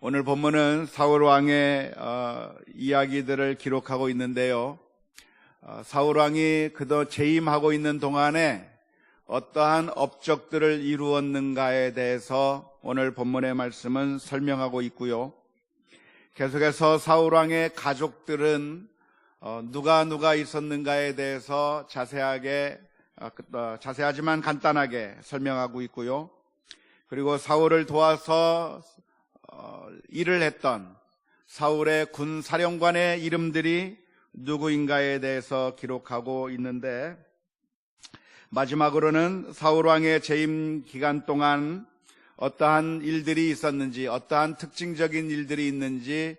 오늘 본문은 사울 왕의 이야기들을 기록하고 있는데요. 사울 왕이 그도 재임하고 있는 동안에 어떠한 업적들을 이루었는가에 대해서 오늘 본문의 말씀은 설명하고 있고요. 계속해서 사울 왕의 가족들은 누가 있었는가에 대해서 자세하지만 간단하게 설명하고 있고요. 그리고 사울을 도와서 일을 했던 사울의 군 사령관의 이름들이 누구인가에 대해서 기록하고 있는데, 마지막으로는 사울 왕의 재임 기간 동안 어떠한 일들이 있었는지, 어떠한 특징적인 일들이 있는지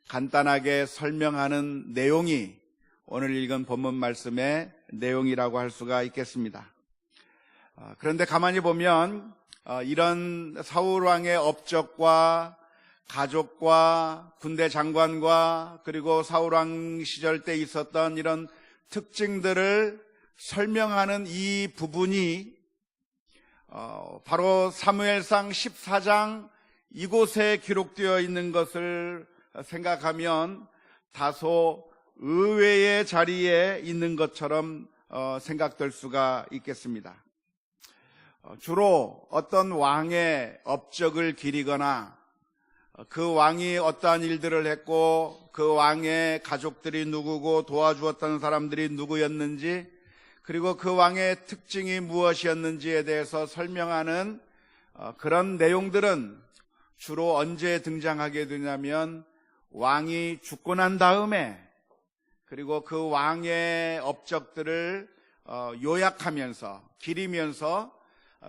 간단하게 설명하는 내용이 오늘 읽은 본문 말씀의 내용이라고 할 수가 있겠습니다. 그런데 가만히 보면 이런 사울 왕의 업적과 가족과 군대 장관과 그리고 사울 왕 시절 때 있었던 이런 특징들을 설명하는 이 부분이 바로 사무엘상 14장 이곳에 기록되어 있는 것을 생각하면 다소 의외의 자리에 있는 것처럼 생각될 수가 있겠습니다. 주로 어떤 왕의 업적을 기리거나 그 왕이 어떠한 일들을 했고 그 왕의 가족들이 누구고 도와주었던 사람들이 누구였는지, 그리고 그 왕의 특징이 무엇이었는지에 대해서 설명하는 그런 내용들은 주로 언제 등장하게 되냐면 왕이 죽고 난 다음에, 그리고 그 왕의 업적들을 요약하면서 기리면서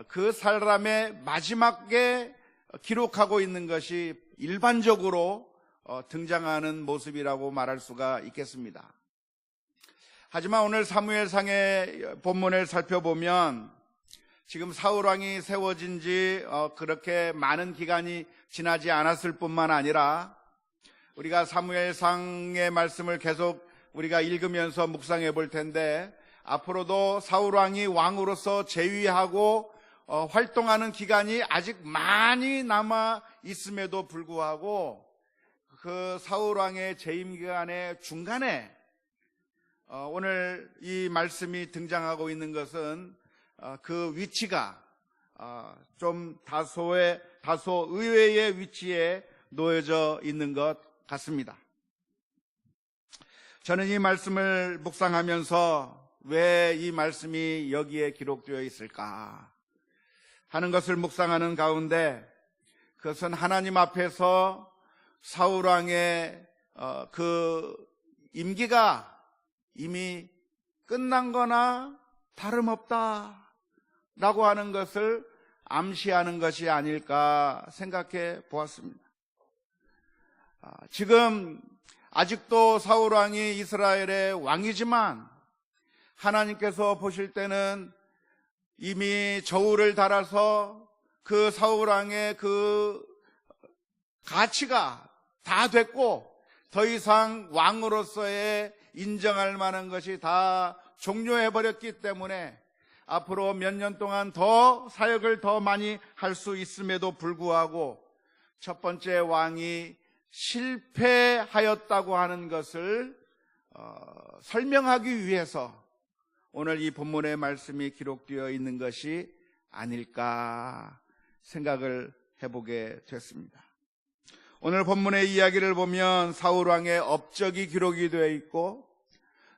그 사람의 마지막에 기록하고 있는 것이 일반적으로 등장하는 모습이라고 말할 수가 있겠습니다. 하지만 오늘 사무엘상의 본문을 살펴보면 지금 사울 왕이 세워진 지 그렇게 많은 기간이 지나지 않았을 뿐만 아니라, 우리가 사무엘상의 말씀을 계속 우리가 읽으면서 묵상해 볼 텐데, 앞으로도 사울 왕이 왕으로서 재위하고 활동하는 기간이 아직 많이 남아 있음에도 불구하고 그 사울 왕의 재임 기간의 중간에 오늘 이 말씀이 등장하고 있는 것은 그 위치가 좀 다소 의외의 위치에 놓여져 있는 것 같습니다. 저는 이 말씀을 묵상하면서 왜 이 말씀이 여기에 기록되어 있을까 하는 것을 묵상하는 가운데, 그것은 하나님 앞에서 사울 왕의 그 임기가 이미 끝난 거나 다름없다 라고 하는 것을 암시하는 것이 아닐까 생각해 보았습니다. 지금 아직도 사울 왕이 이스라엘의 왕이지만 하나님께서 보실 때는 이미 저울을 달아서 그 사울 왕의 그 가치가 다 됐고 더 이상 왕으로서의 인정할 만한 것이 다 종료해버렸기 때문에 앞으로 몇 년 동안 더 사역을 더 많이 할 수 있음에도 불구하고 첫 번째 왕이 실패하였다고 하는 것을 설명하기 위해서 오늘 이 본문의 말씀이 기록되어 있는 것이 아닐까 생각을 해보게 됐습니다. 오늘 본문의 이야기를 보면 사울 왕의 업적이 기록이 되어 있고,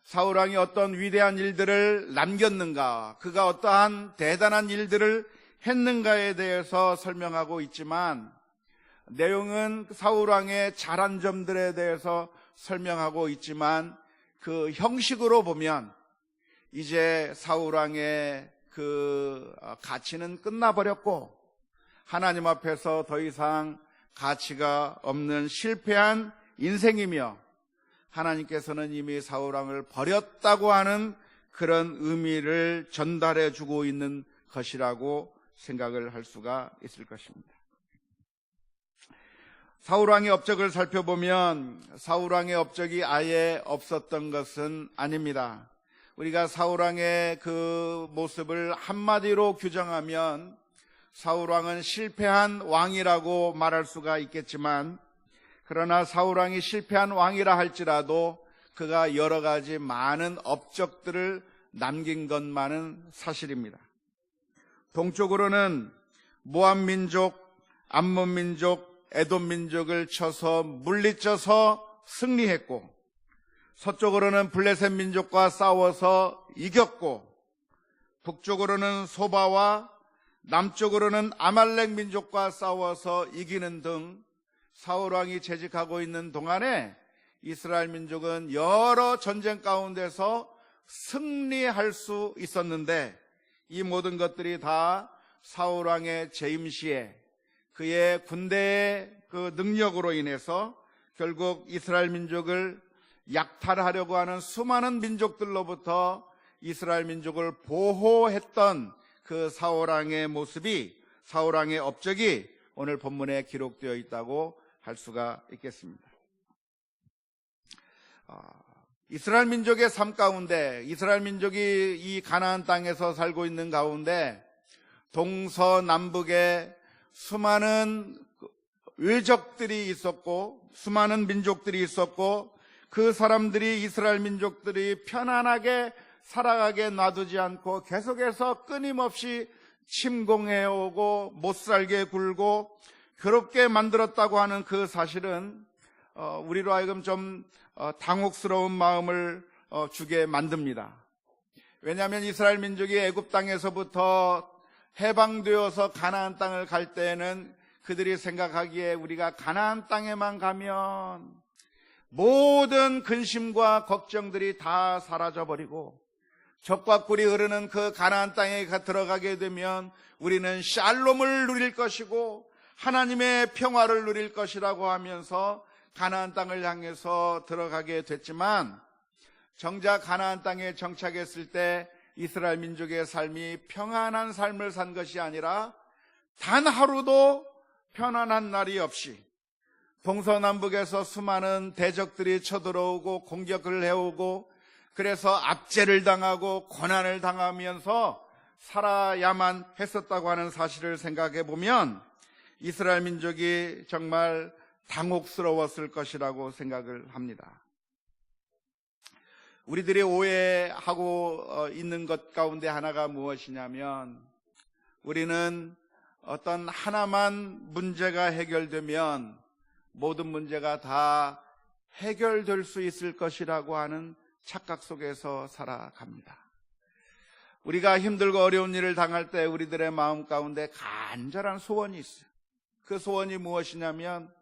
사울 왕이 어떤 위대한 일들을 남겼는가, 그가 어떠한 대단한 일들을 했는가에 대해서 설명하고 있지만, 내용은 사울 왕의 잘한 점들에 대해서 설명하고 있지만, 그 형식으로 보면 이제 사울 왕의 그 가치는 끝나버렸고 하나님 앞에서 더 이상 가치가 없는 실패한 인생이며, 하나님께서는 이미 사울 왕을 버렸다고 하는 그런 의미를 전달해 주고 있는 것이라고 생각을 할 수가 있을 것입니다. 사울 왕의 업적을 살펴보면 사울 왕의 업적이 아예 없었던 것은 아닙니다. 우리가 사울 왕의 그 모습을 한마디로 규정하면 사울왕은 실패한 왕이라고 말할 수가 있겠지만, 그러나 사울왕이 실패한 왕이라 할지라도 그가 여러 가지 많은 업적들을 남긴 것만은 사실입니다. 동쪽으로는 모압 민족, 암몬 민족, 에돔 민족을 쳐서 물리쳐서 승리했고, 서쪽으로는 블레셋 민족과 싸워서 이겼고, 북쪽으로는 소바와 남쪽으로는 아말렉 민족과 싸워서 이기는 등 사울왕이 재직하고 있는 동안에 이스라엘 민족은 여러 전쟁 가운데서 승리할 수 있었는데, 이 모든 것들이 다 사울왕의 재임 시에 그의 군대의 그 능력으로 인해서 결국 이스라엘 민족을 약탈하려고 하는 수많은 민족들로부터 이스라엘 민족을 보호했던 그 사울왕의 모습이, 사울왕의 업적이 오늘 본문에 기록되어 있다고 할 수가 있겠습니다. 이스라엘 민족의 삶 가운데, 이스라엘 민족이 이 가나안 땅에서 살고 있는 가운데 동서남북에 수많은 외적들이 있었고, 수많은 민족들이 있었고, 그 사람들이, 이스라엘 민족들이 편안하게 살아가게 놔두지 않고 계속해서 끊임없이 침공해오고 못살게 굴고 괴롭게 만들었다고 하는 그 사실은 우리로 하여금 좀 당혹스러운 마음을 주게 만듭니다. 왜냐하면 이스라엘 민족이 애굽 땅에서부터 해방되어서 가나안 땅을 갈 때에는 그들이 생각하기에 우리가 가나안 땅에만 가면 모든 근심과 걱정들이 다 사라져버리고, 적과 꿀이 흐르는 그 가나안 땅에 들어가게 되면 우리는 샬롬을 누릴 것이고 하나님의 평화를 누릴 것이라고 하면서 가나안 땅을 향해서 들어가게 됐지만, 정작 가나안 땅에 정착했을 때 이스라엘 민족의 삶이 평안한 삶을 산 것이 아니라 단 하루도 편안한 날이 없이 동서남북에서 수많은 대적들이 쳐들어오고 공격을 해오고, 그래서 압제를 당하고 고난을 당하면서 살아야만 했었다고 하는 사실을 생각해 보면 이스라엘 민족이 정말 당혹스러웠을 것이라고 생각을 합니다. 우리들이 오해하고 있는 것 가운데 하나가 무엇이냐면, 우리는 어떤 하나만 문제가 해결되면 모든 문제가 다 해결될 수 있을 것이라고 하는 착각 속에서 살아갑니다. 우리가 힘들고 어려운 일을 당할 때 우리들의 마음 가운데 간절한 소원이 있어요. 그 소원이 무엇이냐면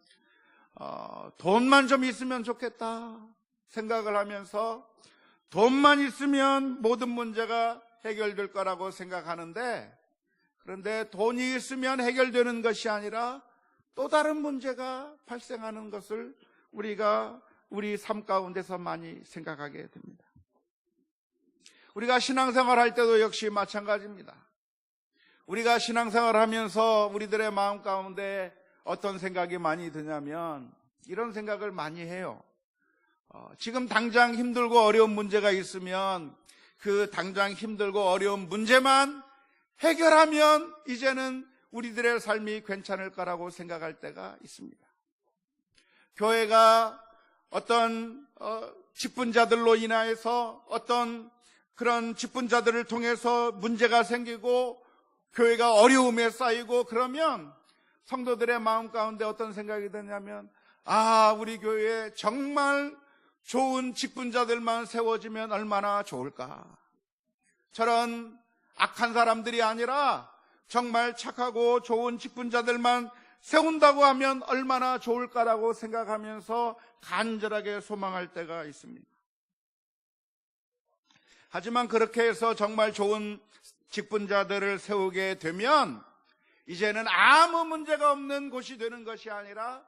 돈만 좀 있으면 좋겠다 생각을 하면서 돈만 있으면 모든 문제가 해결될 거라고 생각하는데, 그런데 돈이 있으면 해결되는 것이 아니라 또 다른 문제가 발생하는 것을 우리가 우리 삶 가운데서 많이 생각하게 됩니다. 우리가 신앙생활 할 때도 역시 마찬가지입니다. 우리가 신앙생활 하면서 우리들의 마음 가운데 어떤 생각이 많이 드냐면 이런 생각을 많이 해요. 지금 당장 힘들고 어려운 문제가 있으면 그 당장 힘들고 어려운 문제만 해결하면 이제는 우리들의 삶이 괜찮을 거라고 생각할 때가 있습니다. 교회가 어떤 직분자들로 인하여서 어떤 그런 직분자들을 통해서 문제가 생기고 교회가 어려움에 쌓이고 그러면 성도들의 마음 가운데 어떤 생각이 드냐면, 우리 교회에 정말 좋은 직분자들만 세워지면 얼마나 좋을까. 저런 악한 사람들이 아니라 정말 착하고 좋은 직분자들만 세운다고 하면 얼마나 좋을까라고 생각하면서 간절하게 소망할 때가 있습니다. 하지만 그렇게 해서 정말 좋은 직분자들을 세우게 되면 이제는 아무 문제가 없는 곳이 되는 것이 아니라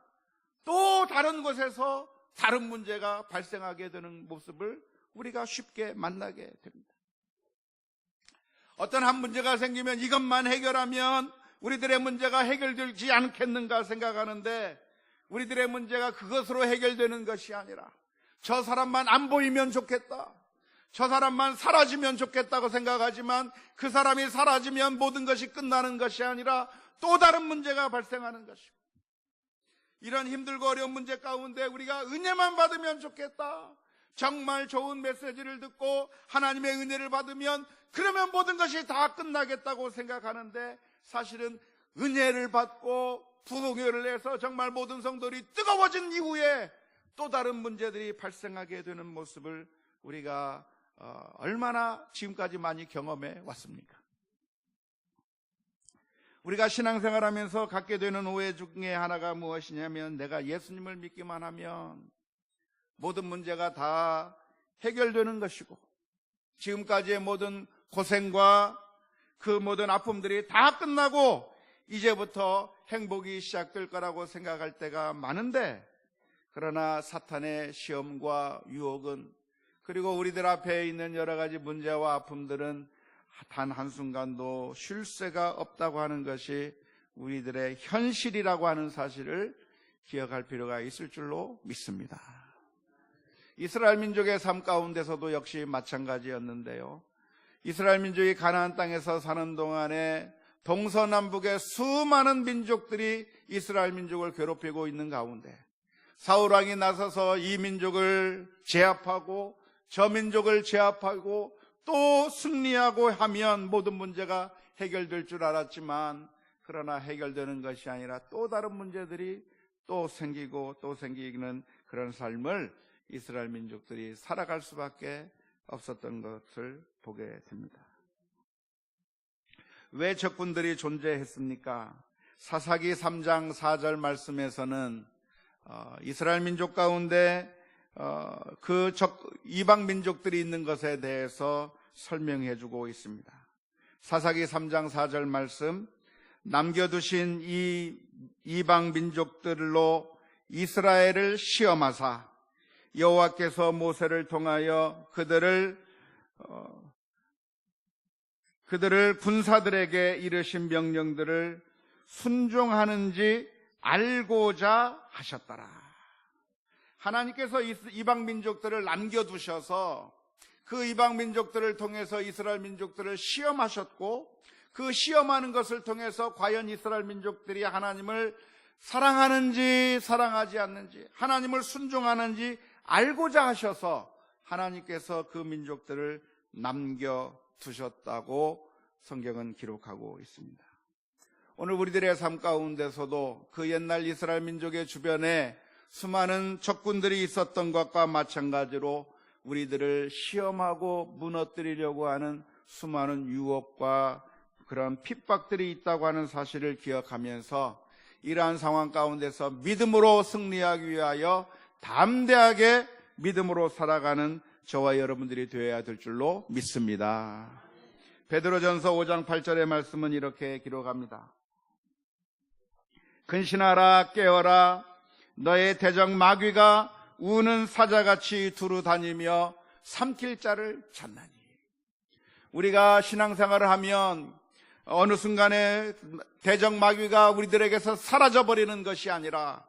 또 다른 곳에서 다른 문제가 발생하게 되는 모습을 우리가 쉽게 만나게 됩니다. 어떤 한 문제가 생기면 이것만 해결하면 우리들의 문제가 해결되지 않겠는가 생각하는데, 우리들의 문제가 그것으로 해결되는 것이 아니라 저 사람만 안 보이면 좋겠다, 저 사람만 사라지면 좋겠다고 생각하지만 그 사람이 사라지면 모든 것이 끝나는 것이 아니라 또 다른 문제가 발생하는 것이고, 이런 힘들고 어려운 문제 가운데 우리가 은혜만 받으면 좋겠다, 정말 좋은 메시지를 듣고 하나님의 은혜를 받으면 그러면 모든 것이 다 끝나겠다고 생각하는데, 사실은 은혜를 받고 부흥회를 해서 정말 모든 성도들이 뜨거워진 이후에 또 다른 문제들이 발생하게 되는 모습을 우리가 얼마나 지금까지 많이 경험해 왔습니까? 우리가 신앙생활하면서 갖게 되는 오해 중에 하나가 무엇이냐면, 내가 예수님을 믿기만 하면 모든 문제가 다 해결되는 것이고, 지금까지의 모든 고생과 그 모든 아픔들이 다 끝나고 이제부터 행복이 시작될 거라고 생각할 때가 많은데, 그러나 사탄의 시험과 유혹은, 그리고 우리들 앞에 있는 여러 가지 문제와 아픔들은 단 한순간도 쉴 새가 없다고 하는 것이 우리들의 현실이라고 하는 사실을 기억할 필요가 있을 줄로 믿습니다. 이스라엘 민족의 삶 가운데서도 역시 마찬가지였는데요. 이스라엘 민족이 가나안 땅에서 사는 동안에 동서남북의 수많은 민족들이 이스라엘 민족을 괴롭히고 있는 가운데 사울 왕이 나서서 이 민족을 제압하고 저 민족을 제압하고 또 승리하고 하면 모든 문제가 해결될 줄 알았지만, 그러나 해결되는 것이 아니라 또 다른 문제들이 또 생기고 또 생기는 그런 삶을 이스라엘 민족들이 살아갈 수밖에 없었던 것을 보게 됩니다. 왜 적군들이 존재했습니까? 사사기 3장 4절 말씀에서는 이스라엘 민족 가운데 그 이방 민족들이 있는 것에 대해서 설명해 주고 있습니다. 사사기 3장 4절 말씀, 남겨두신 이 이방 민족들로 이스라엘을 시험하사 여호와께서 모세를 통하여 그들을 군사들에게 이르신 명령들을 순종하는지 알고자 하셨더라. 하나님께서 이방 민족들을 남겨두셔서 그 이방 민족들을 통해서 이스라엘 민족들을 시험하셨고, 그 시험하는 것을 통해서 과연 이스라엘 민족들이 하나님을 사랑하는지 사랑하지 않는지, 하나님을 순종하는지 알고자 하셔서 하나님께서 그 민족들을 남겨두셨다고 성경은 기록하고 있습니다. 오늘 우리들의 삶 가운데서도 그 옛날 이스라엘 민족의 주변에 수많은 적군들이 있었던 것과 마찬가지로 우리들을 시험하고 무너뜨리려고 하는 수많은 유혹과 그런 핍박들이 있다고 하는 사실을 기억하면서 이러한 상황 가운데서 믿음으로 승리하기 위하여 담대하게 믿음으로 살아가는 저와 여러분들이 되어야 될 줄로 믿습니다. 베드로전서 5장 8절의 말씀은 이렇게 기록합니다. 근신하라, 깨어라, 너의 대적 마귀가 우는 사자같이 두루 다니며 삼킬 자를 찾나니. 우리가 신앙생활을 하면 어느 순간에 대적 마귀가 우리들에게서 사라져버리는 것이 아니라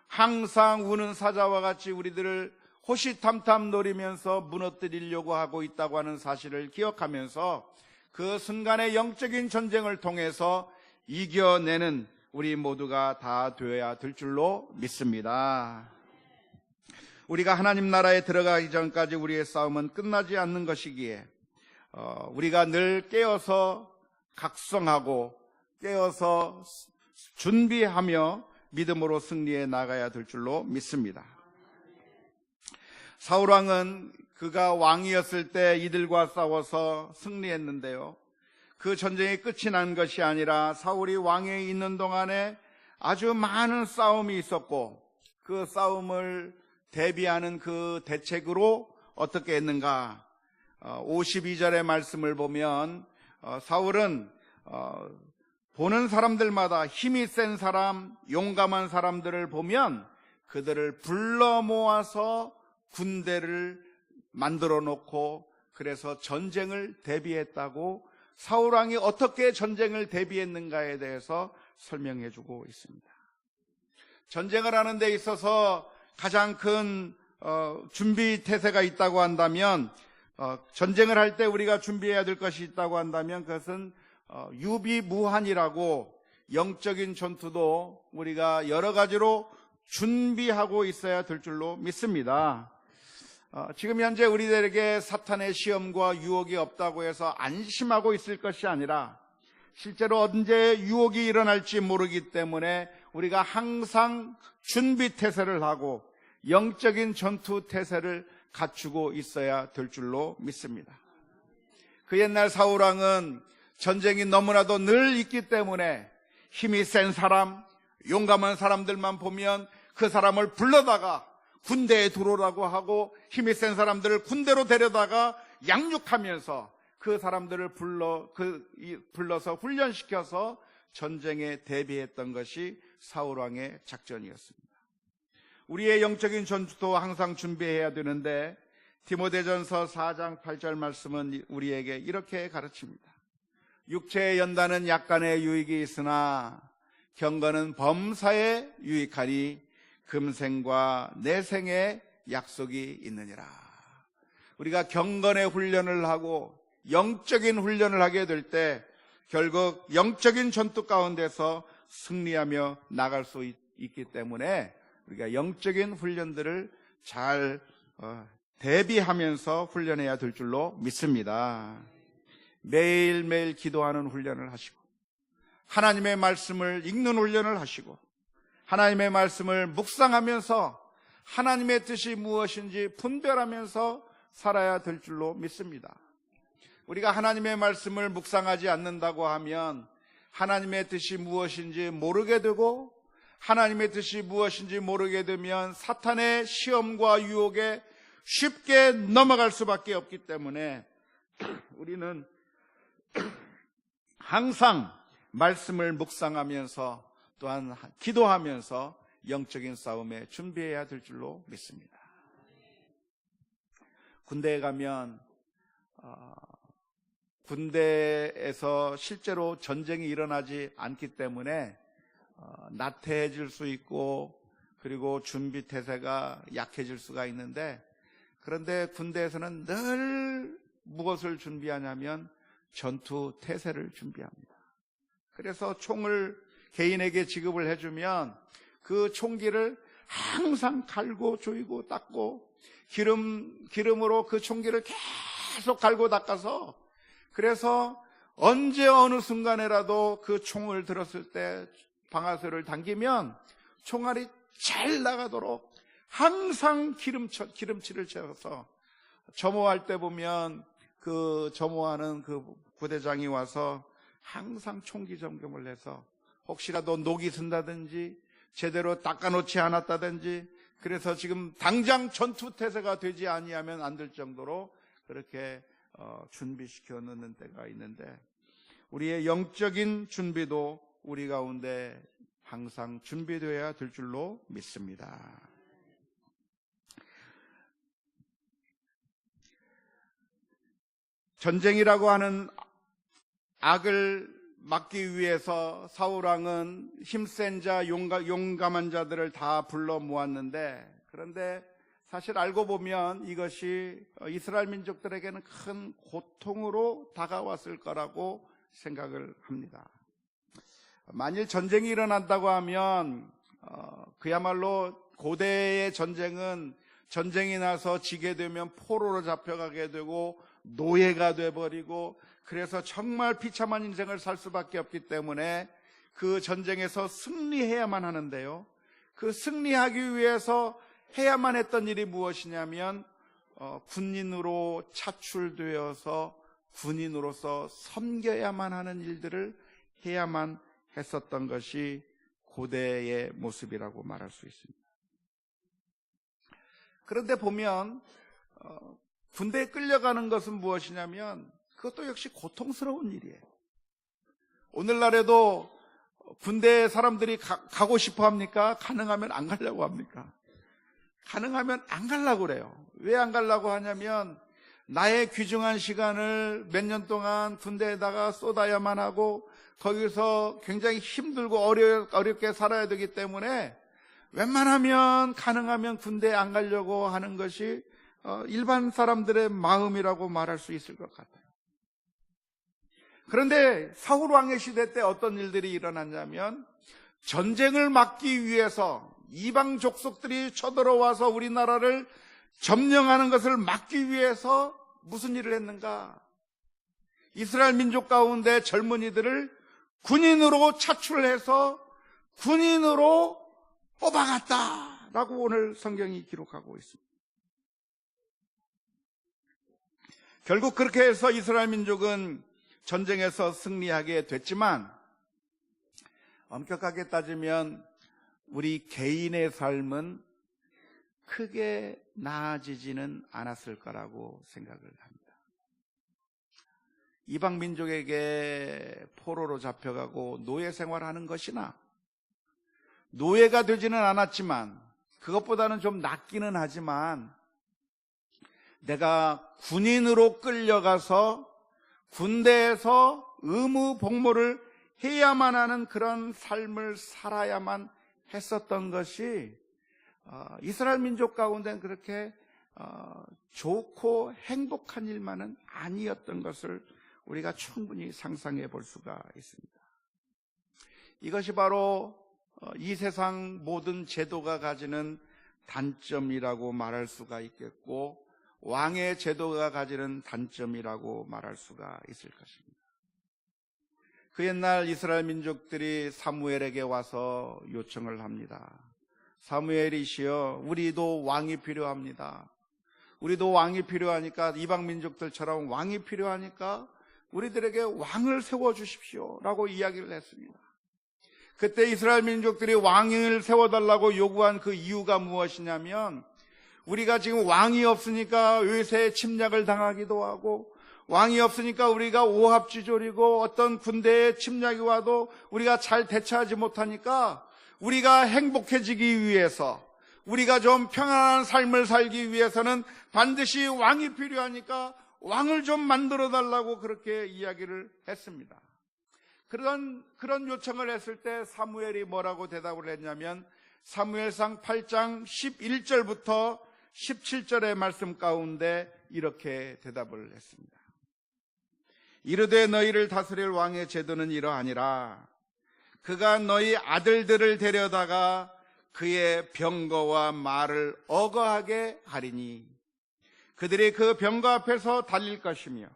항상 우는 사자와 같이 우리들을 호시탐탐 노리면서 무너뜨리려고 하고 있다고 하는 사실을 기억하면서 그 순간의 영적인 전쟁을 통해서 이겨내는 우리 모두가 다 되어야 될 줄로 믿습니다. 우리가 하나님 나라에 들어가기 전까지 우리의 싸움은 끝나지 않는 것이기에 우리가 늘 깨어서 각성하고 깨어서 준비하며 믿음으로 승리해 나가야 될 줄로 믿습니다. 사울왕은 그가 왕이었을 때 이들과 싸워서 승리했는데요, 그 전쟁이 끝이 난 것이 아니라 사울이 왕에 있는 동안에 아주 많은 싸움이 있었고, 그 싸움을 대비하는 그 대책으로 어떻게 했는가? 52절의 말씀을 보면 사울은 보는 사람들마다 힘이 센 사람, 용감한 사람들을 보면 그들을 불러 모아서 군대를 만들어 놓고 그래서 전쟁을 대비했다고 사울왕이 어떻게 전쟁을 대비했는가에 대해서 설명해 주고 있습니다. 전쟁을 하는 데 있어서 가장 큰 준비 태세가 있다고 한다면 전쟁을 할 때 우리가 준비해야 될 것이 있다고 한다면 그것은 유비무환이라고 영적인 전투도 우리가 여러 가지로 준비하고 있어야 될 줄로 믿습니다. 지금 현재 우리들에게 사탄의 시험과 유혹이 없다고 해서 안심하고 있을 것이 아니라 실제로 언제 유혹이 일어날지 모르기 때문에 우리가 항상 준비 태세를 하고 영적인 전투 태세를 갖추고 있어야 될 줄로 믿습니다. 그 옛날 사울왕은 전쟁이 너무나도 늘 있기 때문에 힘이 센 사람, 용감한 사람들만 보면 그 사람을 불러다가 군대에 들어오라고 하고 힘이 센 사람들을 군대로 데려다가 양육하면서 그 사람들을 불러서 훈련시켜서 전쟁에 대비했던 것이 사울왕의 작전이었습니다. 우리의 영적인 전투도 항상 준비해야 되는데 디모데전서 4장 8절 말씀은 우리에게 이렇게 가르칩니다. 육체의 연단은 약간의 유익이 있으나 경건은 범사에 유익하니 금생과 내생의 약속이 있느니라. 우리가 경건의 훈련을 하고 영적인 훈련을 하게 될 때 결국 영적인 전투 가운데서 승리하며 나갈 수 있기 때문에 우리가 영적인 훈련들을 잘 대비하면서 훈련해야 될 줄로 믿습니다. 매일매일 기도하는 훈련을 하시고 하나님의 말씀을 읽는 훈련을 하시고 하나님의 말씀을 묵상하면서 하나님의 뜻이 무엇인지 분별하면서 살아야 될 줄로 믿습니다. 우리가 하나님의 말씀을 묵상하지 않는다고 하면 하나님의 뜻이 무엇인지 모르게 되고 하나님의 뜻이 무엇인지 모르게 되면 사탄의 시험과 유혹에 쉽게 넘어갈 수밖에 없기 때문에 우리는 항상 말씀을 묵상하면서 또한 기도하면서 영적인 싸움에 준비해야 될 줄로 믿습니다. 군대에 가면 군대에서 실제로 전쟁이 일어나지 않기 때문에 나태해질 수 있고 그리고 준비 태세가 약해질 수가 있는데 그런데 군대에서는 늘 무엇을 준비하냐면 전투 태세를 준비합니다. 그래서 총을 개인에게 지급을 해주면 그 총기를 항상 갈고 조이고 닦고 기름으로 그 총기를 계속 갈고 닦아서 그래서 언제 어느 순간에라도 그 총을 들었을 때 방아쇠를 당기면 총알이 잘 나가도록 항상 기름칠을 채워서 점호할 때 보면 그 점호하는 그 부대장이 와서 항상 총기 점검을 해서 혹시라도 녹이 쓴다든지 제대로 닦아놓지 않았다든지 그래서 지금 당장 전투태세가 되지 아니하면 안 될 정도로 그렇게 준비시켜 놓는 때가 있는데 우리의 영적인 준비도 우리 가운데 항상 준비되어야 될 줄로 믿습니다. 전쟁이라고 하는 악을 막기 위해서 사울왕은 힘센 자, 용감한 자들을 다 불러 모았는데 그런데 사실 알고 보면 이것이 이스라엘 민족들에게는 큰 고통으로 다가왔을 거라고 생각을 합니다. 만일 전쟁이 일어난다고 하면 그야말로 고대의 전쟁은 전쟁이 나서 지게 되면 포로로 잡혀가게 되고 노예가 돼버리고 그래서 정말 비참한 인생을 살 수밖에 없기 때문에 그 전쟁에서 승리해야만 하는데요. 그 승리하기 위해서 해야만 했던 일이 무엇이냐면 군인으로 차출되어서 군인으로서 섬겨야만 하는 일들을 해야만 했었던 것이 고대의 모습이라고 말할 수 있습니다. 그런데 보면 군대에 끌려가는 것은 무엇이냐면 그것도 역시 고통스러운 일이에요. 오늘날에도 군대에 사람들이 가고 싶어 합니까? 가능하면 안 가려고 합니까? 가능하면 안 가려고 그래요. 왜 안 가려고 하냐면 나의 귀중한 시간을 몇 년 동안 군대에다가 쏟아야만 하고 거기서 굉장히 힘들고 어렵게 살아야 되기 때문에 웬만하면 가능하면 군대에 안 가려고 하는 것이 일반 사람들의 마음이라고 말할 수 있을 것 같아요. 그런데 사울 왕의 시대 때 어떤 일들이 일어났냐면 전쟁을 막기 위해서 이방 족속들이 쳐들어와서 우리나라를 점령하는 것을 막기 위해서 무슨 일을 했는가? 이스라엘 민족 가운데 젊은이들을 군인으로 차출해서 군인으로 뽑아갔다라고 오늘 성경이 기록하고 있습니다. 결국 그렇게 해서 이스라엘 민족은 전쟁에서 승리하게 됐지만 엄격하게 따지면 우리 개인의 삶은 크게 나아지지는 않았을 거라고 생각을 합니다. 이방 민족에게 포로로 잡혀가고 노예 생활하는 것이나 노예가 되지는 않았지만 그것보다는 좀 낫기는 하지만 내가 군인으로 끌려가서 군대에서 의무 복무를 해야만 하는 그런 삶을 살아야만 했었던 것이 이스라엘 민족 가운데는 그렇게 좋고 행복한 일만은 아니었던 것을 우리가 충분히 상상해 볼 수가 있습니다. 이것이 바로 이 세상 모든 제도가 가지는 단점이라고 말할 수가 있겠고 왕의 제도가 가지는 단점이라고 말할 수가 있을 것입니다. 그 옛날 이스라엘 민족들이 사무엘에게 와서 요청을 합니다. 사무엘이시여, 우리도 왕이 필요합니다. 우리도 왕이 필요하니까, 이방 민족들처럼 왕이 필요하니까 우리들에게 왕을 세워주십시오 라고 이야기를 했습니다. 그때 이스라엘 민족들이 왕을 세워달라고 요구한 그 이유가 무엇이냐면 우리가 지금 왕이 없으니까 외세의 침략을 당하기도 하고 왕이 없으니까 우리가 오합지졸이고 어떤 군대의 침략이 와도 우리가 잘 대처하지 못하니까 우리가 행복해지기 위해서 우리가 좀 평안한 삶을 살기 위해서는 반드시 왕이 필요하니까 왕을 좀 만들어 달라고 그렇게 이야기를 했습니다. 그런 요청을 했을 때 사무엘이 뭐라고 대답을 했냐면 사무엘상 8장 11절부터 17절의 말씀 가운데 이렇게 대답을 했습니다. 이르되 너희를 다스릴 왕의 제도는 이러하니라. 그가 너희 아들들을 데려다가 그의 병거와 말을 어거하게 하리니 그들이 그 병거 앞에서 달릴 것이며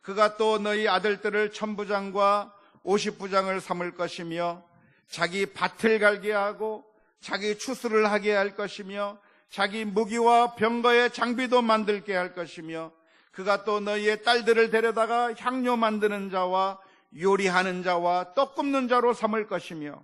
그가 또 너희 아들들을 천부장과 50부장을 삼을 것이며 자기 밭을 갈게 하고 자기 추수를 하게 할 것이며 자기 무기와 병거의 장비도 만들게 할 것이며 그가 또 너희의 딸들을 데려다가 향료 만드는 자와 요리하는 자와 떡 굽는 자로 삼을 것이며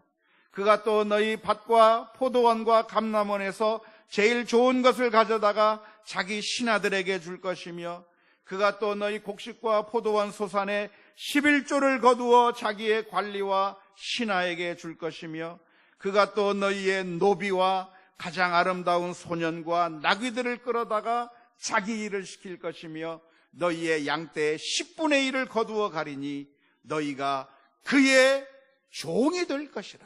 그가 또 너희 밭과 포도원과 감람원에서 제일 좋은 것을 가져다가 자기 신하들에게 줄 것이며 그가 또 너희 곡식과 포도원 소산에 11조를 거두어 자기의 관리와 신하에게 줄 것이며 그가 또 너희의 노비와 가장 아름다운 소년과 나귀들을 끌어다가 자기 일을 시킬 것이며 너희의 양떼의 10분의 1을 거두어 가리니 너희가 그의 종이 될 것이라.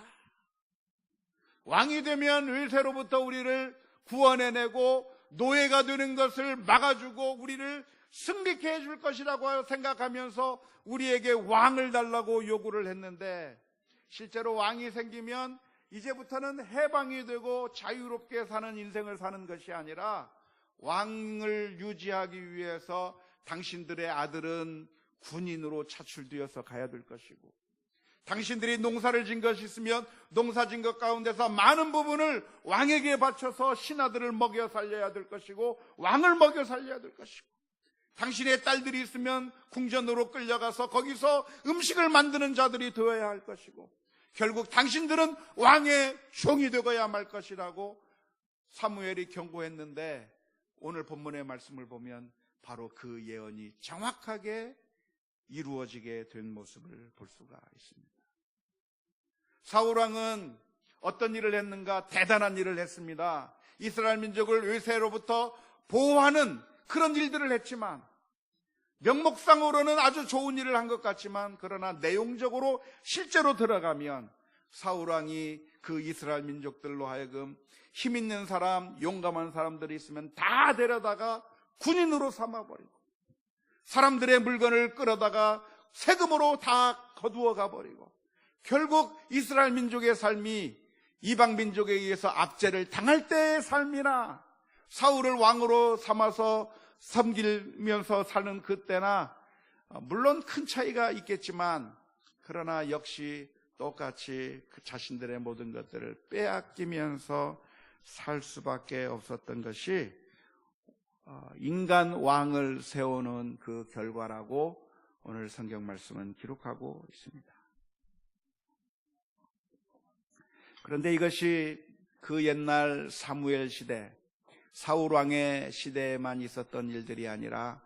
왕이 되면 외세로부터 우리를 구원해내고 노예가 되는 것을 막아주고 우리를 승리케 해줄 것이라고 생각하면서 우리에게 왕을 달라고 요구를 했는데 실제로 왕이 생기면 이제부터는 해방이 되고 자유롭게 사는 인생을 사는 것이 아니라 왕을 유지하기 위해서 당신들의 아들은 군인으로 차출되어서 가야 될 것이고 당신들이 농사를 진 것이 있으면 농사 진 것 가운데서 많은 부분을 왕에게 바쳐서 신하들을 먹여 살려야 될 것이고 왕을 먹여 살려야 될 것이고 당신의 딸들이 있으면 궁전으로 끌려가서 거기서 음식을 만드는 자들이 되어야 할 것이고 결국 당신들은 왕의 종이 되어야 말 것이라고 사무엘이 경고했는데 오늘 본문의 말씀을 보면 바로 그 예언이 정확하게 이루어지게 된 모습을 볼 수가 있습니다. 사울왕은 어떤 일을 했는가? 대단한 일을 했습니다. 이스라엘 민족을 외세로부터 보호하는 그런 일들을 했지만 명목상으로는 아주 좋은 일을 한 것 같지만 그러나 내용적으로 실제로 들어가면 사울 왕이 그 이스라엘 민족들로 하여금 힘 있는 사람, 용감한 사람들이 있으면 다 데려다가 군인으로 삼아버리고, 사람들의 물건을 끌어다가 세금으로 다 거두어 가버리고, 결국 이스라엘 민족의 삶이 이방 민족에 의해서 압제를 당할 때의 삶이나 사울을 왕으로 삼아서 섬기면서 사는 그때나 물론 큰 차이가 있겠지만, 그러나 역시 똑같이 그 자신들의 모든 것들을 빼앗기면서 살 수밖에 없었던 것이 인간 왕을 세우는 그 결과라고 오늘 성경 말씀은 기록하고 있습니다. 그런데 이것이 그 옛날 사무엘 시대, 사울 왕의 시대에만 있었던 일들이 아니라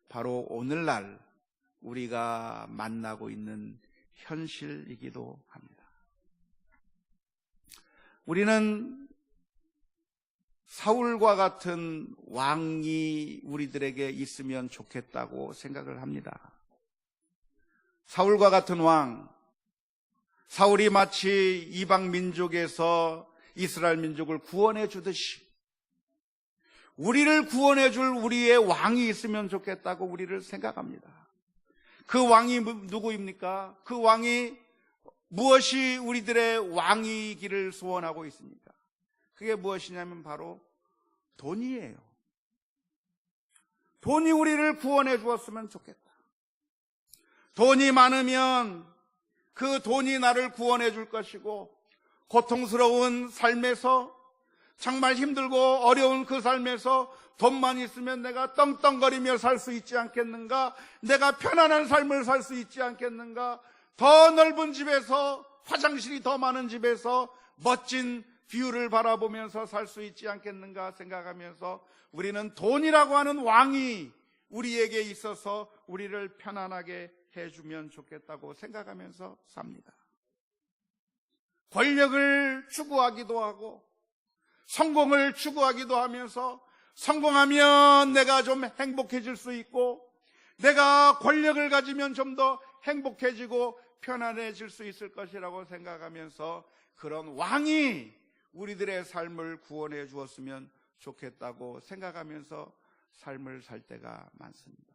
바로 오늘날 우리가 만나고 있는 현실이기도 합니다. 우리는 사울과 같은 왕이 우리들에게 있으면 좋겠다고 생각을 합니다. 사울과 같은 왕, 사울이 마치 이방 민족에서 이스라엘 민족을 구원해 주듯이 우리를 구원해 줄 우리의 왕이 있으면 좋겠다고 우리를 생각합니다. 그 왕이 누구입니까? 그 왕이 무엇이 우리들의 왕이기를 소원하고 있습니까? 그게 무엇이냐면 바로 돈이에요. 돈이 우리를 구원해 주었으면 좋겠다. 돈이 많으면 그 돈이 나를 구원해 줄 것이고, 고통스러운 삶에서, 정말 힘들고 어려운 그 삶에서 돈만 있으면 내가 떵떵거리며 살 수 있지 않겠는가? 내가 편안한 삶을 살 수 있지 않겠는가? 더 넓은 집에서, 화장실이 더 많은 집에서 멋진 뷰를 바라보면서 살 수 있지 않겠는가 생각하면서 우리는 돈이라고 하는 왕이 우리에게 있어서 우리를 편안하게 해주면 좋겠다고 생각하면서 삽니다. 권력을 추구하기도 하고 성공을 추구하기도 하면서, 성공하면 내가 좀 행복해질 수 있고, 내가 권력을 가지면 좀 더 행복해지고 편안해질 수 있을 것이라고 생각하면서 그런 왕이 우리들의 삶을 구원해 주었으면 좋겠다고 생각하면서 삶을 살 때가 많습니다.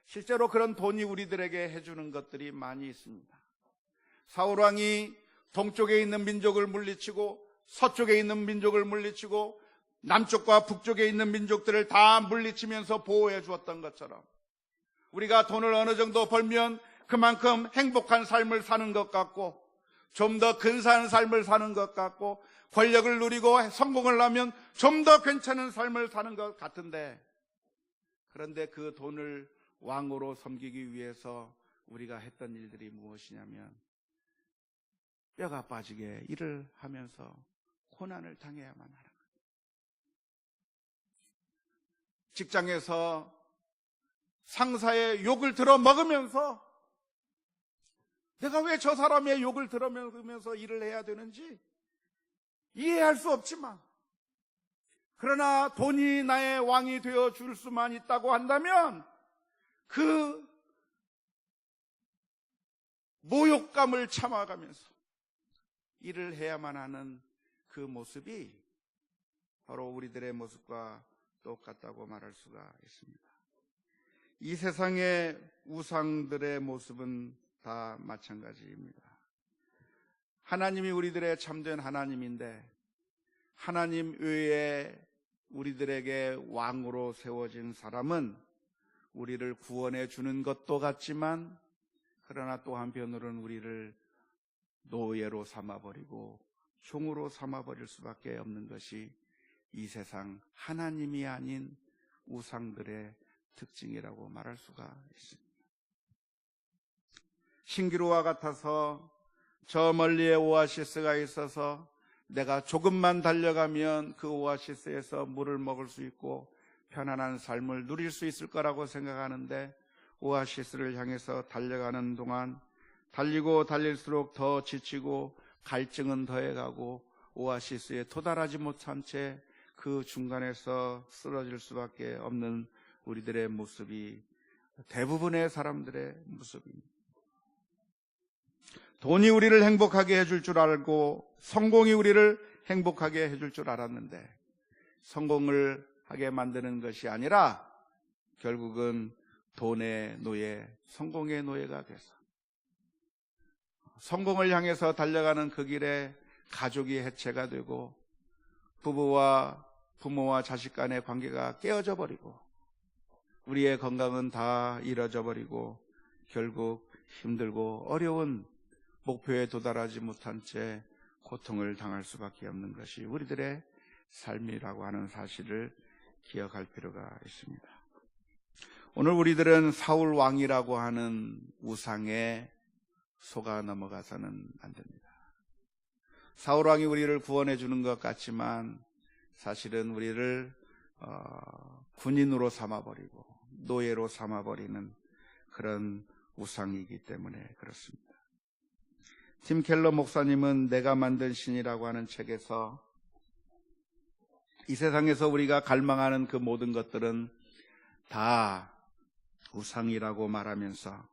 실제로 그런 돈이 우리들에게 해주는 것들이 많이 있습니다. 사울 왕이 동쪽에 있는 민족을 물리치고 서쪽에 있는 민족을 물리치고 남쪽과 북쪽에 있는 민족들을 다 물리치면서 보호해 주었던 것처럼, 우리가 돈을 어느 정도 벌면 그만큼 행복한 삶을 사는 것 같고, 좀 더 근사한 삶을 사는 것 같고, 권력을 누리고 성공을 하면 좀 더 괜찮은 삶을 사는 것 같은데, 그런데 그 돈을 왕으로 섬기기 위해서 우리가 했던 일들이 무엇이냐면 뼈가 빠지게 일을 하면서 고난을 당해야만 하는 거예요. 직장에서 상사의 욕을 들어 먹으면서 내가 왜 저 사람의 욕을 들어 먹으면서 일을 해야 되는지 이해할 수 없지만, 그러나 돈이 나의 왕이 되어 줄 수만 있다고 한다면 그 모욕감을 참아가면서 일을 해야만 하는 그 모습이 바로 우리들의 모습과 똑같다고 말할 수가 있습니다. 이 세상의 우상들의 모습은 다 마찬가지입니다. 하나님이 우리들의 참된 하나님인데, 하나님 외에 우리들에게 왕으로 세워진 사람은 우리를 구원해 주는 것도 같지만, 그러나 또 한편으로는 우리를 노예로 삼아버리고 종으로 삼아버릴 수밖에 없는 것이 이 세상 하나님이 아닌 우상들의 특징이라고 말할 수가 있습니다. 신기루와 같아서 저 멀리에 오아시스가 있어서 내가 조금만 달려가면 그 오아시스에서 물을 먹을 수 있고 편안한 삶을 누릴 수 있을 거라고 생각하는데, 오아시스를 향해서 달려가는 동안 달리고 달릴수록 더 지치고 갈증은 더해가고 오아시스에 도달하지 못한 채 그 중간에서 쓰러질 수밖에 없는 우리들의 모습이 대부분의 사람들의 모습입니다. 돈이 우리를 행복하게 해줄 줄 알고 성공이 우리를 행복하게 해줄 줄 알았는데 성공을 하게 만드는 것이 아니라 결국은 돈의 노예, 성공의 노예가 돼서 성공을 향해서 달려가는 그 길에 가족이 해체가 되고 부모와 자식 간의 관계가 깨어져 버리고 우리의 건강은 다 잃어져 버리고 결국 힘들고 어려운 목표에 도달하지 못한 채 고통을 당할 수밖에 없는 것이 우리들의 삶이라고 하는 사실을 기억할 필요가 있습니다. 오늘 우리들은 사울 왕이라고 하는 우상에 속아 넘어가서는 안 됩니다. 사울 왕이 우리를 구원해 주는 것 같지만 사실은 우리를 군인으로 삼아버리고 노예로 삼아버리는 그런 우상이기 때문에 그렇습니다. 팀 켈러 목사님은 내가 만든 신이라고 하는 책에서 이 세상에서 우리가 갈망하는 그 모든 것들은 다 우상이라고 말하면서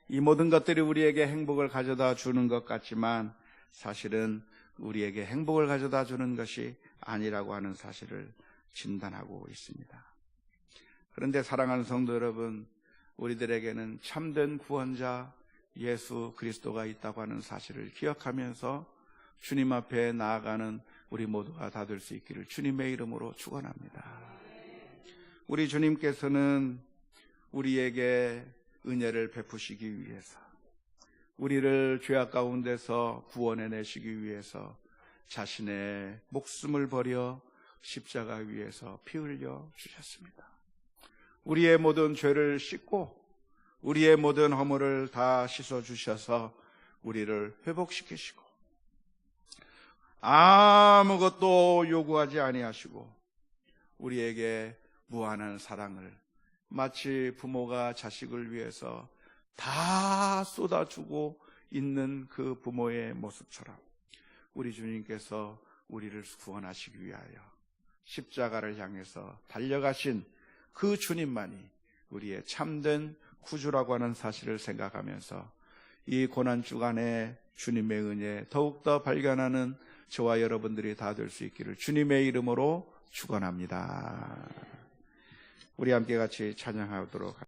이 모든 것들이 우리에게 행복을 가져다 주는 것 같지만 사실은 우리에게 행복을 가져다 주는 것이 아니라고 하는 사실을 진단하고 있습니다. 그런데 사랑하는 성도 여러분, 우리들에게는 참된 구원자 예수 그리스도가 있다고 하는 사실을 기억하면서 주님 앞에 나아가는 우리 모두가 다 될 수 있기를 주님의 이름으로 축원합니다. 우리 주님께서는 우리에게 은혜를 베푸시기 위해서 우리를 죄악 가운데서 구원해내시기 위해서 자신의 목숨을 버려 십자가 위에서 피 흘려 주셨습니다. 우리의 모든 죄를 씻고 우리의 모든 허물을 다 씻어주셔서 우리를 회복시키시고 아무것도 요구하지 아니하시고 우리에게 무한한 사랑을 마치 부모가 자식을 위해서 다 쏟아주고 있는 그 부모의 모습처럼 우리 주님께서 우리를 구원하시기 위하여 십자가를 향해서 달려가신 그 주님만이 우리의 참된 구주라고 하는 사실을 생각하면서 이 고난주간에 주님의 은혜 더욱더 발견하는 저와 여러분들이 다 될 수 있기를 주님의 이름으로 축원합니다. 우리 함께 같이 찬양하도록